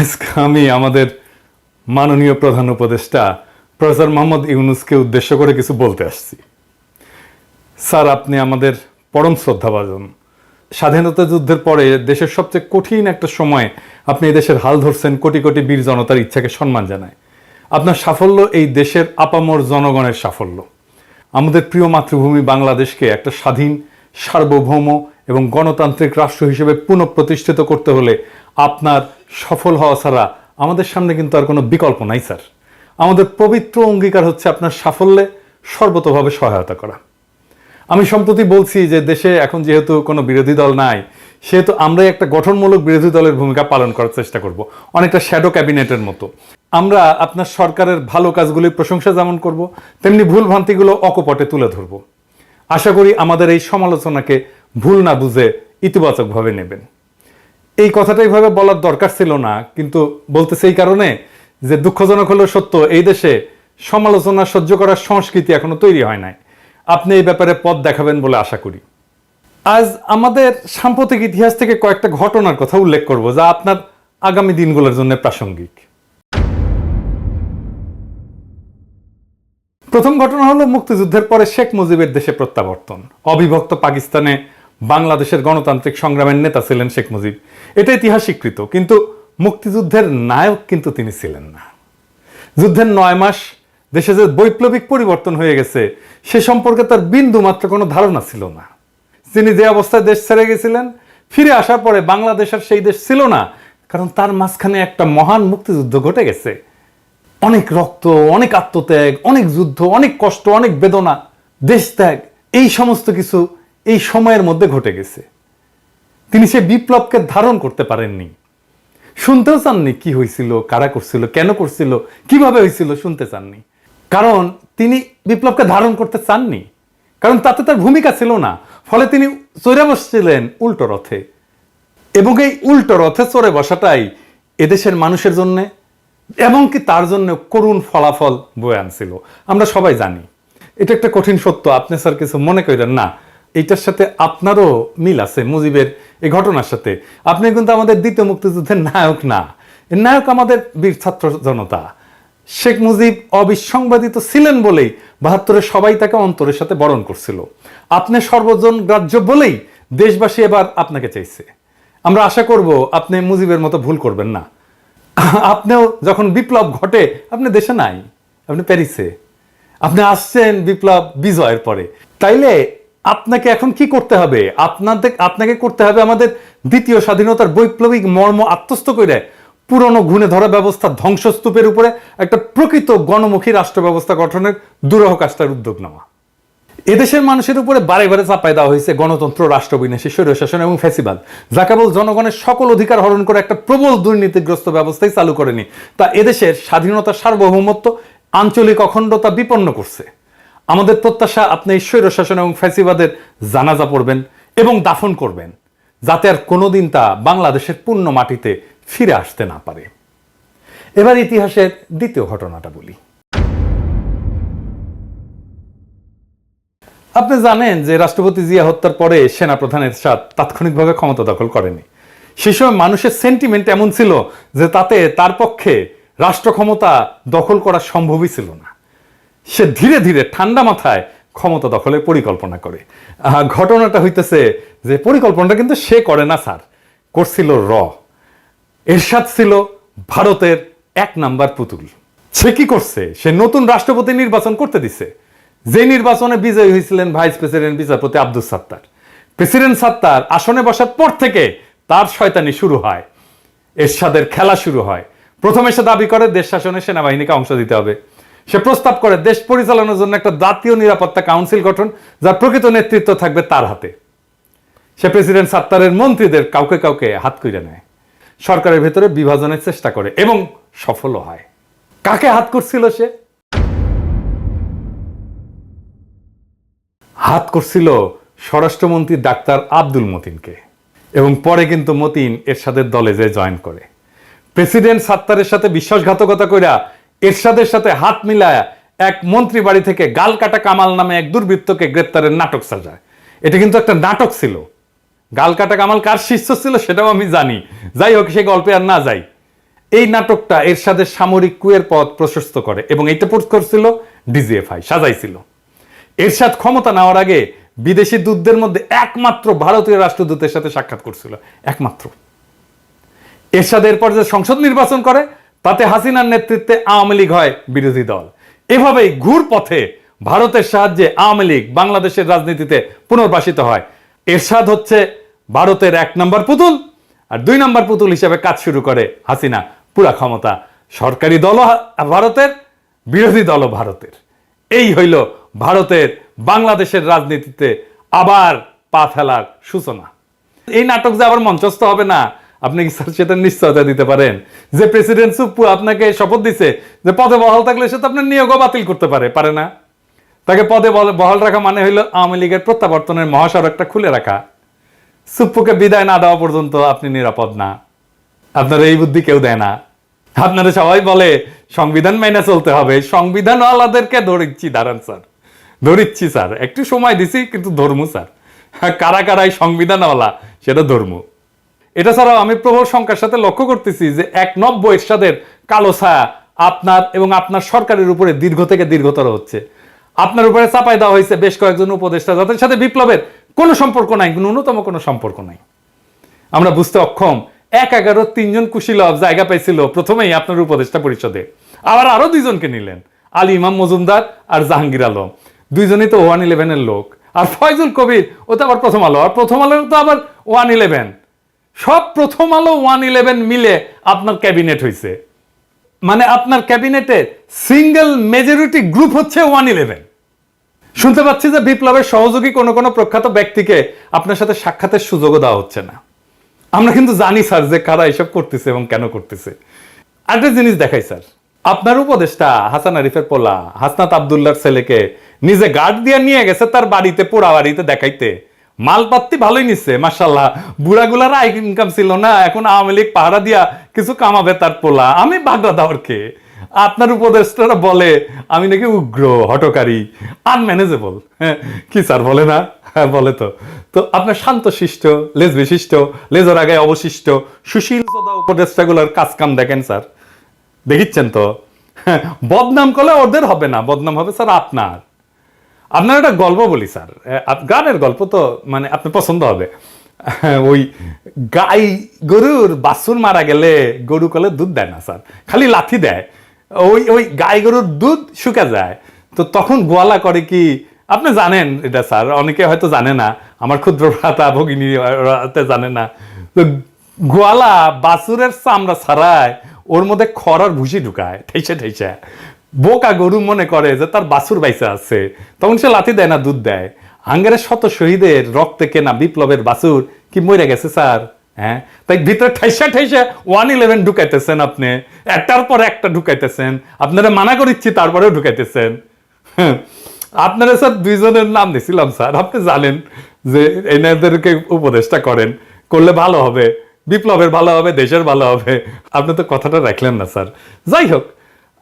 আজকে আমি আমাদের মাননীয় প্রধান উপদেষ্টা প্রফেসর মোহাম্মদ ইউনূসকে উদ্দেশ্য করে কিছু বলতে আসছি। স্যার, আপনি আমাদের পরম শ্রদ্ধাভাজন। স্বাধীনতা যুদ্ধের পরে দেশের সবচেয়ে কঠিন একটা সময়ে আপনি এই দেশের হাল ধরছেন, কোটি কোটি বীর জনতার ইচ্ছাকে সম্মান জানায়। আপনার সাফল্য এই দেশের আপামর জনগণের সাফল্য। আমাদের প্রিয় মাতৃভূমি বাংলাদেশকে একটা স্বাধীন, সার্বভৌম এবং গণতান্ত্রিক রাষ্ট্র হিসেবে পুনঃপ্রতিষ্ঠিত করতে হলে আপনার সফল হওয়া ছাড়া আমাদের সামনে কিন্তু আর কোনো বিকল্প নাই স্যার। আমাদের পবিত্র অঙ্গীকার হচ্ছে আপনার সাফল্যে সর্বতোভাবে সহায়তা করা। আমি সম্প্রতি বলছি যে দেশে এখন যেহেতু কোনো বিরোধী দল নাই, সেহেতু আমরাই একটা গঠনমূলক বিরোধী দলের ভূমিকা পালন করার চেষ্টা করব, অনেকটা শ্যাডো ক্যাবিনেটের মতো। আমরা আপনার সরকারের ভালো কাজগুলির প্রশংসা যেমন করব, তেমনি ভুল ভ্রান্তিগুলো অকপটে তুলে ধরব। আশা করি আমাদের এই সমালোচনাকে ভুল না বুঝে ইতিবাচকভাবে নেবেন। এই কথাটা এইভাবে বলার দরকার ছিল না, কিন্তু বলতেছে এই কারণে যে দুঃখজনক হলেও সত্য, এই দেশে সমালোচনা সহ্য করার সংস্কৃতি এখনো তৈরি হয় নাই। আপনি এই ব্যাপারে পথ দেখাবেন বলে আশা করি। আজ আমাদের সাম্প্রতিক ইতিহাস থেকে কয়েকটা ঘটনার কথা উল্লেখ করব যা আপনার আগামী দিনগুলোর জন্য প্রাসঙ্গিক। প্রথম ঘটনা হলো মুক্তিযুদ্ধের পরে শেখ মুজিবের দেশে প্রত্যাবর্তন। অবিভক্ত পাকিস্তানে বাংলাদেশের গণতান্ত্রিক সংগ্রামের নেতা ছিলেন শেখ মুজিব, এটা ইতিহাস স্বীকৃত। কিন্তু মুক্তিযুদ্ধের নায়ক কিন্তু তিনি ছিলেন না। যুদ্ধের 9 মাস দেশে যে বৈপ্লবিক পরিবর্তন হয়ে গেছে সে সম্পর্কে তার বিন্দু মাত্র কোনো ধারণা ছিল না। তিনি যে অবস্থায় দেশ ছেড়ে গেছিলেন, ফিরে আসার পরে বাংলাদেশ আর সেই দেশ ছিল না, কারণ তার মাঝখানে একটা মহান মুক্তিযুদ্ধ ঘটে গেছে। অনেক রক্ত, অনেক আত্মত্যাগ, অনেক যুদ্ধ, অনেক কষ্ট, অনেক বেদনা, দেশ ত্যাগ, এই সমস্ত কিছু এই সময়ের মধ্যে ঘটে গেছে। তিনি সে বিপ্লবকে ধারণ করতে পারেননি, শুনতেও চাননি কি হয়েছিল, কারা করছিল, কেন করছিল, কিভাবে হয়েছিল, শুনতে চাননি। কারণ তিনি বিপ্লবকে ধারণ করতে চাননি, কারণ তাতে তার ভূমিকা ছিল না। ফলে তিনি চড়ে বসছিলেন উল্টো রথে, এবং এই উল্টো রথে চড়ে বসাটাই এদেশের মানুষের জন্য এমনকি তার জন্য করুণ ফলাফল বয়ে আনছিল। আমরা সবাই জানি। এটা একটা কঠিন সত্য, আপনি স্যার কিছু মনে করেন না, এইটার সাথে আপনারও মিল আছে মুজিবের এই ঘটনার সাথে। আপনি কিন্তু আমাদের দ্বিতীয় মুক্তিযুদ্ধের নায়ক না, এর নায়ক আমাদের বীর ছাত্র জনতা। শেখ মুজিব অবিসংবাদিত ছিলেন বলেই 72-এ সবাই তাকে অন্তরের সাথে বরণ করছিল। আপনি সর্বজন গ্রাহ্য বলেই দেশবাসী এবার আপনাকে চাইছে। আমরা আশা করব আপনি মুজিবের মতো ভুল করবেন না। আপনিও যখন বিপ্লব ঘটে আপনি দেশে নাই, আপনি প্যারিসে। আপনি আসছেন বিপ্লব বিজয়ের পরে। তাইলে আপনাকে এখন কি করতে হবে? আপনাকে করতে হবে আমাদের দ্বিতীয় স্বাধীনতার বৈপ্লবিক মর্ম আত্মস্থ করে পুরনো ঘুণে ধরা ব্যবস্থা ধ্বংসস্তূপের উপরে একটা প্রকৃত গণমুখী রাষ্ট্র ব্যবস্থা গঠনের দুরূহ কাজটার উদ্যোগ নেওয়া। এদেশের মানুষের উপরে বারে বারে চাপাই দেওয়া হয়েছে গণতন্ত্র, রাষ্ট্রবিনাশী স্বৈরশাসন এবং ফ্যাসিবাদ, যা কেবল জনগণের সকল অধিকার হরণ করে একটা প্রবল দুর্নীতিগ্রস্ত ব্যবস্থাই চালু করেনি, তা এদেশের স্বাধীনতা, সার্বভৌমত্ব, আঞ্চলিক অখণ্ডতা বিপন্ন করছে। আমাদের প্রত্যাশা আপনি এই স্বৈরশাসন এবং ফ্যাসিবাদের জানাজা পড়বেন এবং দাফন করবেন, যাতে আর কোনোদিন তা বাংলাদেশের পূর্ণ মাটিতে ফিরে আসতে না পারে। এবার ইতিহাসের দ্বিতীয় ঘটনাটা বলি। আপনি জানেন যে রাষ্ট্রপতি জিয়া হত্যার পরে সেনাপ্রধান এরশাদ তাৎক্ষণিকভাবে ক্ষমতা দখল করেনি। সে সময় মানুষের সেন্টিমেন্ট এমন ছিল যে তাতে তার পক্ষে রাষ্ট্র ক্ষমতা দখল করা সম্ভবই ছিল না। সে ধীরে ধীরে ঠান্ডা মাথায় ক্ষমতা দখলের পরিকল্পনা করে। ঘটনাটা হইতেছে যে পরিকল্পনাটা কিন্তু সে করে না স্যার, করছিল এরশাদ ছিল ভারতের 1 নাম্বার পুতুল। সে কি করছে? সে নতুন রাষ্ট্রপতি নির্বাচন করতে দিছে, যে নির্বাচনে বিজয়ী হয়েছিলেন ভাইস প্রেসিডেন্ট বিচারপতি আব্দুস সাত্তার। প্রেসিডেন্ট সাত্তার আসনে বসার পর থেকে তার শয়তানি শুরু হয়, এরশাদের খেলা শুরু হয়। প্রথমে সে দাবি করে দেশ শাসনে সেনাবাহিনীকে অংশ দিতে হবে। সে প্রস্তাব করে দেশ পরিচালনার জন্য একটা জাতীয় নিরাপত্তা কাউন্সিল গঠন, যার প্রকৃত নেতৃত্ব থাকবে তার হাতে। সে প্রেসিডেন্ট সাত্তারের মন্ত্রীদের কাউকে কাউকে হাত কইরে নেয়, সরকারের ভেতরে বিভাজনের চেষ্টা করে এবং সফল হয়। কাকে হাত করছিল সে? হাত করছিল স্বরাষ্ট্রমন্ত্রী ডাক্তার আব্দুল মতিনকে, এবং পরে কিন্তু মতিন এরশাদের দলে যে জয়েন করে। প্রেসিডেন্ট সাত্তারের সাথে বিশ্বাসঘাতকতা কইরা এরশাদের সাথে হাত মিলায়া এক মন্ত্রী বাড়ি থেকে গাল কাটা কামাল নামে এক দুর্বৃত্তকে গ্রেপ্তারের নাটক সাজায়। এটা কিন্তু একটা নাটক ছিল। গাল কাটা কামাল কার শিষ্য ছিল সেটাও আমি জানি, যাই হোক সে গল্পে আর না যাই। এই নাটকটা এরশাদের সামরিক কুয়ের পথ প্রশস্ত করে এবং এটা পোস্ট করছিল ডিজিএফআই, সাজাইছিল। এরশাদ ক্ষমতা নেওয়ার আগে বিদেশি দূতদের মধ্যে একমাত্র ভারতীয় রাষ্ট্রদূতের সাথে সাক্ষাৎ করছিল, একমাত্র। এরশাদ এরপর যে সংসদ নির্বাচন করে তাতে হাসিনার নেতৃত্বে আওয়ামী লীগ হয় বিরোধী দল। এভাবেই ঘুর পথে ভারতের সাহায্যে আওয়ামী লীগ বাংলাদেশের রাজনীতিতে পুনর্বাসিত হয়। এরশাদ হচ্ছে ভারতের 1 নম্বর পুতুল, আর 2 নম্বর পুতুল হিসেবে কাজ শুরু করে হাসিনা। পুরা ক্ষমতা সরকারি দলও ভারতের, বিরোধী দলও ভারতের। এই হইল ভারতের বাংলাদেশের রাজনীতিতে আবার পা ফেলার সূচনা। এই নাটক যে আবার মঞ্চস্থ হবে না, আপনি কি স্যার সেটা নিশ্চয়তা দিতে পারেন? যে প্রেসিডেন্ট সুপ্পু আপনাকে শপথ দিছে যে পদে বহাল থাকলে সে তো আপনার নিয়োগও বাতিল করতে পারে না? তাকে পদে বহাল রাখা মানে হইল আওয়ামী লীগের প্রত্যাবর্তনের মহাসড়কটা খুলে রাখা। সুপ্পুকে বিদায় না দেওয়া পর্যন্ত আপনি নিরাপদ না। আপনার এই বুদ্ধি কেউ দেয় না। আপনারা সবাই বলে সংবিধান মেনে চলতে হবে, সংবিধানওয়ালাদেরকে ধরিচ্ছি, দাঁড়ান স্যার, ধরিচ্ছি স্যার, একটু সময় দিছি কিন্তু ধর্ম স্যার, কারা কারাই সংবিধানওয়ালা সেটা ধর্ম। এটা ছাড়াও আমি প্রবল সংখ্যার সাথে লক্ষ্য করতেছি যে 1 এরশাদের কালো ছায়া আপনার এবং আপনার সরকারের উপরে দীর্ঘ থেকে দীর্ঘতর হচ্ছে। আপনার উপরে চাপাই দেওয়া হয়েছে বেশ কয়েকজন উপদেষ্টা যাদের সাথে বিপ্লবের কোনো সম্পর্ক নাই, ন্যূনতম কোনো সম্পর্ক নাই। আমরা বুঝতে অক্ষম 1-11 3 কুশীলব জায়গা পাইছিল প্রথমেই আপনার উপদেষ্টা পরিষদে, আবার আরো 2 জনকে নিলেন, আলী ইমাম মজুমদার আর জাহাঙ্গীর আলম, 2 জনই তো 111-এর লোক। আর ফয়জুল কবির ও তো আবার প্রথম আলো, আর প্রথম আলো তো আবার 111। সব প্রথম আলো 111 মিলে আপনার ক্যাবিনেট হয়েছে। মানে আপনার ক্যাবিনেটের সিঙ্গেল মেজরিটি গ্রুপ হচ্ছে 111। শুনতে পাচ্ছি যে বিপ্লবের সহযোগী কোনো প্রখ্যাত ব্যক্তিকে আপনার সাথে সাক্ষাতের সুযোগও দেওয়া হচ্ছে না। আমরা কিন্তু জানি স্যার যে কারা এসব করতেছে এবং কেন করতেছে। আরেকটা জিনিস দেখাই স্যার, আপনার উপদেষ্টা হাসান আরিফের পোলা হাসনাত আব্দুল্লাহর ছেলেকে নিজে গার্ড দিয়ে নিয়ে গেছে তার বাড়িতে, পোড়া বাড়িতে দেখাইতে। মালপাত্তি ভালোই নিচ্ছে মাশাআল্লাহ, বুড়াগুলার আয় ইনকাম ছিল না, এখন আওয়ামী লীগ পাহারা দিয়া কিছু কামাবে তার পোলা। আমি বাগড়া দাওয়ারকে আপনার উপদেষ্টারা বলে আমি নাকি উগ্র, হটকারী, আনম্যানেজেবল। কি স্যার বলে না? হ্যাঁ বলে তো। তো আপনার শান্তশিষ্ট, লেজ বিশিষ্ট, লেজর আগে অবশিষ্ট সুশীল সদা উপদেষ্টাগুলোর কাজ কাম দেখেন স্যার, দেখিচ্ছেন তো। বদনাম করলে ওদের হবে না, বদনাম হবে স্যার আপনার। আপনার একটা গল্প বলি স্যার, গানের গল্প তো মানে আপনার পছন্দ হবে। ওই গাই গরুর বাছুর মারা গেলে গরু কলে দুধ দেয় না স্যার, খালি লাথি দেয়। ওই গাই গরুর দুধ শুকা যায়। তো তখন গোয়ালা করে কি আপনি জানেন এটা স্যার, অনেকে হয়তো জানে না, আমার ক্ষুদ্র ভ্রাতা ভগিনী জানে না। তো গোয়ালা বাছুরের চামড়া ছাড়ায় ওর মধ্যে খড়ার ভুসি ঢুকায় ঠেসে ঠেসে। বোকা গরু মনে করে যে তার বাছুর বাইসা আছে, তখন সে লাথি দেয় না, দুধ দেয়। হাঙ্গারের শত শহীদের রক্তে কেনা বিপ্লবের বাছুর কি মরে গেছে স্যার? হ্যাঁ, তাই ভিতরে ঠেসা ঠেসা 111 ঢুকাইতেছেন আপনি, একটার পর একটা ঢুকাইতেছেন। আপনারা মানা করিচ্ছি তারপরেও ঢুকাইতেছেন। আপনারা স্যার 2 জনের নাম দিছিলাম স্যার, আপনি জানেন যে এনাদেরকে উপদেষ্টা করেন, করলে ভালো হবে, বিপ্লবের ভালো হবে, দেশের ভালো হবে। আপনি তো কথাটা রাখলেন না স্যার। যাই হোক,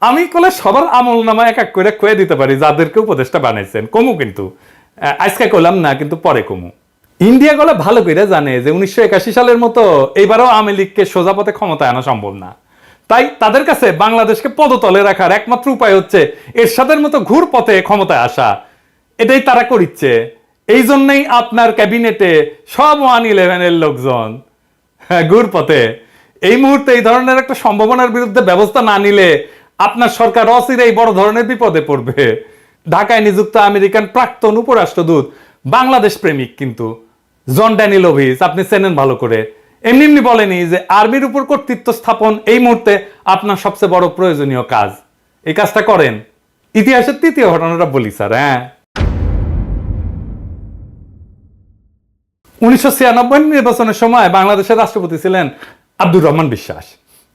আমি কলে সবার আমল নামা এক এক করে কয়ে দিতে পারি যাদেরকে উপদেষ্টা বানাইছেন। কমু কিন্তু আজকে কইলাম না, কিন্তু পরে কমু। ইন্ডিয়া গলে ভালো করে জানে যে 1981 সালের মতো এইবারও আওয়ামী লীগকে সোজা পথে ক্ষমতায় আনা সম্ভব না। তাই তাদের কাছে বাংলাদেশকে পদতলে রাখার একমাত্র উপায় হচ্ছে এরশাদের মতো ঘুর পথে ক্ষমতায় আসা। এটাই তারা করিচ্ছে। এই জন্যই আপনার ক্যাবিনেটে সব 111-এর লোকজন ঘুর পথে। এই মুহূর্তে এই ধরনের একটা সম্ভাবনার বিরুদ্ধে ব্যবস্থা না নিলে আপনার সরকার অচিরেই বড় ধরনের বিপদে পড়বে। ঢাকায় নিযুক্ত আমেরিকান প্রাক্তন উপরাষ্ট্রদূত বাংলাদেশ প্রেমিক কিন্তু জন ড্যানিলোভিচ, আপনি চেনেন ভালো করে, এমনি বলেনি যে আর্মির উপর কর্তৃত্ব স্থাপন এই মুহূর্তে আপনার সবচেয়ে বড় প্রয়োজনীয় কাজ। এই কাজটা করেন। ইতিহাসের 3য় ঘটনাটা বলি স্যার। হ্যাঁ, 1996 নির্বাচনের সময় বাংলাদেশের রাষ্ট্রপতি ছিলেন আব্দুর রহমান বিশ্বাস।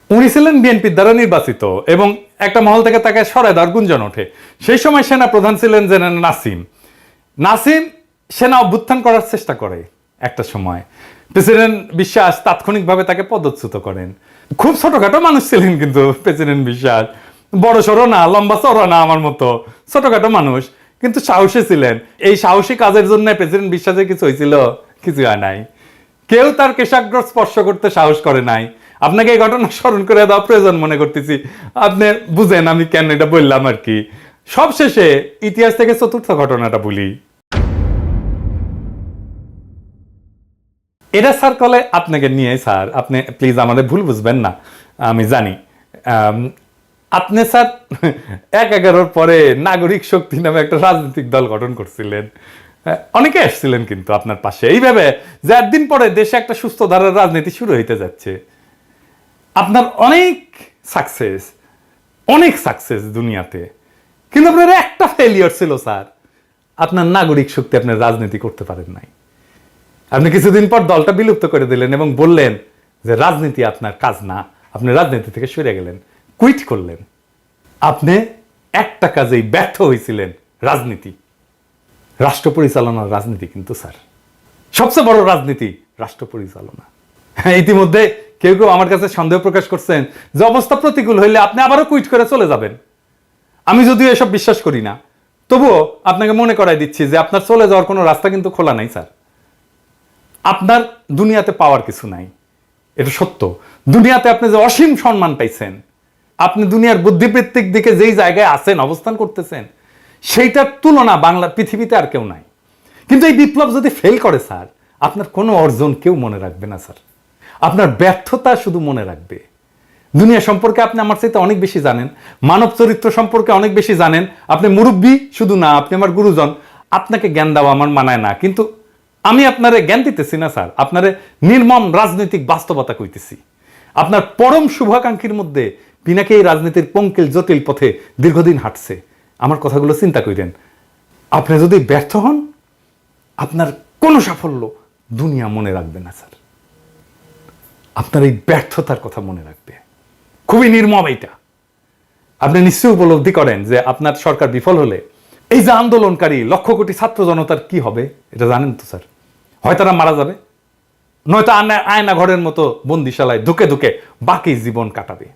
উনি ছিলেন বিএনপির দ্বারা নির্বাচিত এবং একটা মহল থেকে তাকে সরায় দেওয়ার গুঞ্জন ওঠে। সেই সময় সেনা প্রধান ছিলেন জেনারেল নাসিম সেনা অভ্যুত্থান করার চেষ্টা করে একটা সময়। প্রেসিডেন্ট বিশ্বাস তাৎক্ষণিকভাবে তাকে পদচ্যুত করেন। খুব ছোটখাটো মানুষ ছিলেন কিন্তু প্রেসিডেন্ট বিশ্বাস, বড় সড়ো না, লম্বা চড়া না, আমার মতো ছোটখাটো মানুষ, কিন্তু সাহসী ছিলেন। এই সাহসী কাজের জন্য প্রেসিডেন্ট বিশ্বাসের কিছু হয়েছিল? কিছু হয় নাই। কেউ তার কেশাগ্র স্পর্শ করতে সাহস করে নাই। আপনাকে এই ঘটনা স্মরণ করে দেওয়া প্রয়োজন মনে করতেছি, আপনি বুঝেন আমি কেন এটা বললাম আর কি। সবশেষে ইতিহাস থেকে চতুর্থ ঘটনাটা বলি। এটা স্যার কলে আপনাকে নিয়ে, স্যার আপনি প্লিজ আমাদের ভুল বুঝবেন না, আমি জানি আপনি স্যার ১/১১ পরে নাগরিক শক্তি নামে একটা রাজনৈতিক দল গঠন করছিলেন, অনেকে আসছিলেন কিন্তু আপনার পাশে, এইভাবে যে একদিন পরে দেশে একটা সুস্থ ধারার রাজনীতি শুরু হইতে যাচ্ছে। আপনার অনেক সাকসেস দুনিয়াতে, কিন্তু আপনার একটা ফেলিয়ার ছিল স্যার, আপনার নাগরিক শক্তি আপনার রাজনীতি করতে পারেন নাই। আপনি কিছুদিন পর দলটা বিলুপ্ত করে দিলেন এবং বললেন যে রাজনীতি আপনার কাজ না, আপনি রাজনীতি থেকে সরে গেলেন, কুইট করলেন। আপনি একটা কাজেই ব্যর্থ হয়েছিলেন, রাজনীতি, রাষ্ট্র পরিচালনার রাজনীতি। কিন্তু স্যার সবচেয়ে বড় রাজনীতি রাষ্ট্র পরিচালনা। ইতিমধ্যে কেউ কেউ আমার কাছে সন্দেহ প্রকাশ করছেন যে অবস্থা প্রতিকূল হইলে আপনি আবারও কুইট করে চলে যাবেন। আমি যদিও এসব বিশ্বাস করি না, তবুও আপনাকে মনে করাই দিচ্ছি যে আপনার চলে যাওয়ার কোনো রাস্তা কিন্তু খোলা নাই স্যার। আপনার দুনিয়াতে পাওয়ার কিছু নাই, এটা সত্য। দুনিয়াতে আপনি যে অসীম সম্মান পাইছেন, আপনি দুনিয়ার বুদ্ধিবৃত্তিক দিকে যেই জায়গায় আছেন, অবস্থান করতেছেন, সেইটার তুলনা বাংলা পৃথিবীতে আর কেউ নাই। কিন্তু এই বিপ্লব যদি ফেল করে স্যার, আপনার কোনো অর্জন কেউ মনে রাখবে না স্যার, আপনার ব্যর্থতা শুধু মনে রাখবে। দুনিয়া সম্পর্কে আপনি আমার চাইতে অনেক বেশি জানেন, মানব চরিত্র সম্পর্কে অনেক বেশি জানেন। আপনি মুরব্বী শুধু না, আপনি আমার গুরুজন, আপনাকে জ্ঞান দেওয়া আমার মানায় না। কিন্তু আমি আপনারে জ্ঞান দিতেছি না স্যার, আপনারে নির্মম রাজনৈতিক বাস্তবতা কইতেছি। আপনার পরম শুভাকাঙ্ক্ষীর মধ্যে পিনাকি এই রাজনীতির পঙ্কিল জটিল পথে দীর্ঘদিন হাঁটছে। আমার কথাগুলো চিন্তা করেন। আপনি যদি ব্যর্থ হন, আপনার কোনো সাফল্য দুনিয়া মনে রাখবে না স্যার, আপনার এই ব্যর্থতার কথা মনে রাখবে। খুবই নির্মম এইটা। আপনি নিশ্চয়ই উপলব্ধি করেন যে আপনার সরকার বিফল হলে এই যে আন্দোলনকারী লক্ষ কোটি ছাত্র জনতার কি হবে, এটা জানেন তো স্যার? হয় তারা মারা যাবে, নয়তো আয়না ঘরের মতো বন্দিশালায় ধুকে ধুকে বাকি জীবন কাটাবে।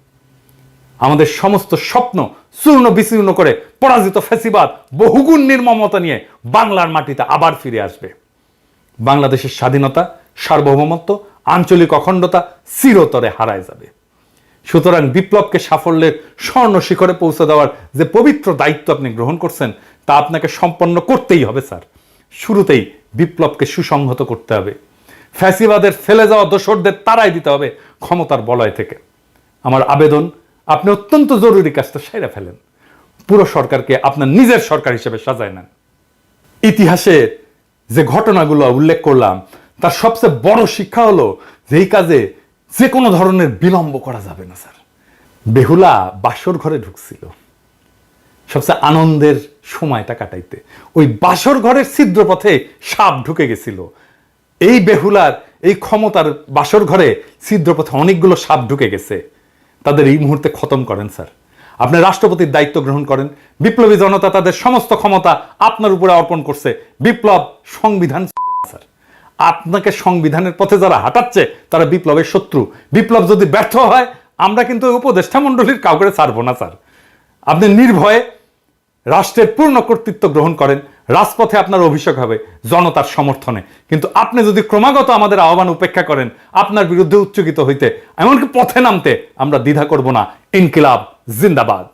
আমাদের সমস্ত স্বপ্ন চূর্ণ বিচূর্ণ করে পরাজিত ফ্যাসিবাদ বহুগুণ নির্মমতা নিয়ে বাংলার মাটিতে আবার ফিরে আসবে। বাংলাদেশের স্বাধীনতা, সার্বভৌমত্ব, আঞ্চলিক অখণ্ডতা চিরতরে হারায় যাবে। সুতরাং বিপ্লবকে সাফল্যের স্বর্ণ শিখরে পৌঁছে দেওয়ার যে পবিত্র দায়িত্ব আপনি গ্রহণ করছেন, তা আপনাকে সম্পন্ন করতেই হবে স্যার। শুরুতেই বিপ্লবকে সুসংহত করতে হবে, ফ্যাসিবাদের ফেলে যাওয়া দোসরদের তাড়াই দিতে হবে ক্ষমতার বলয় থেকে। আমার আবেদন, আপনি অত্যন্ত জরুরি কাজটা সেরে ফেলেন, পুরো সরকারকে আপনার নিজের সরকার হিসেবে সাজায় নেন। ইতিহাসের যে ঘটনাগুলো উল্লেখ করলাম, তার সবচেয়ে বড় শিক্ষা হলো যে এই কাজে যে কোনো ধরনের বিলম্ব করা যাবে না স্যার। বেহুলা বাসর ঘরে ঢুকছিল সবচেয়ে আনন্দের সময়টা কাটাইতে, ওই বাসর ঘরের ছিদ্র পথে সাপ ঢুকে গেছিল। এই বেহুলার এই ক্ষমতার বাসর ঘরে ছিদ্র পথে অনেকগুলো সাপ ঢুকে গেছে, তাদের এই মুহূর্তে খতম করেন স্যার। আপনি রাষ্ট্রপতির দায়িত্ব গ্রহণ করেন, বিপ্লবী জনতা তাদের সমস্ত ক্ষমতা আপনার উপরে অর্পণ করছে। বিপ্লব সংবিধান স্যার, আপনাকে সংবিধানের পথে যারা হাঁটাচ্ছে তারা বিপ্লবের শত্রু। বিপ্লব যদি ব্যর্থ হয়, আমরা কিন্তু উপদেষ্টা মণ্ডলীর কাউকে ছাড়বো না স্যার। আপনি নির্ভয়ে রাষ্ট্রের পূর্ণ কর্তৃত্ব গ্রহণ করেন, রাজপথে আপনার অভিষেক হবে জনতার সমর্থনে। কিন্তু আপনি যদি ক্রমাগত আমাদের আহ্বান উপেক্ষা করেন, আপনার বিরুদ্ধে উচ্চকিত হইতে, এমনকি পথে নামতে আমরা দ্বিধা করব না। ইনকিলাব জিন্দাবাদ।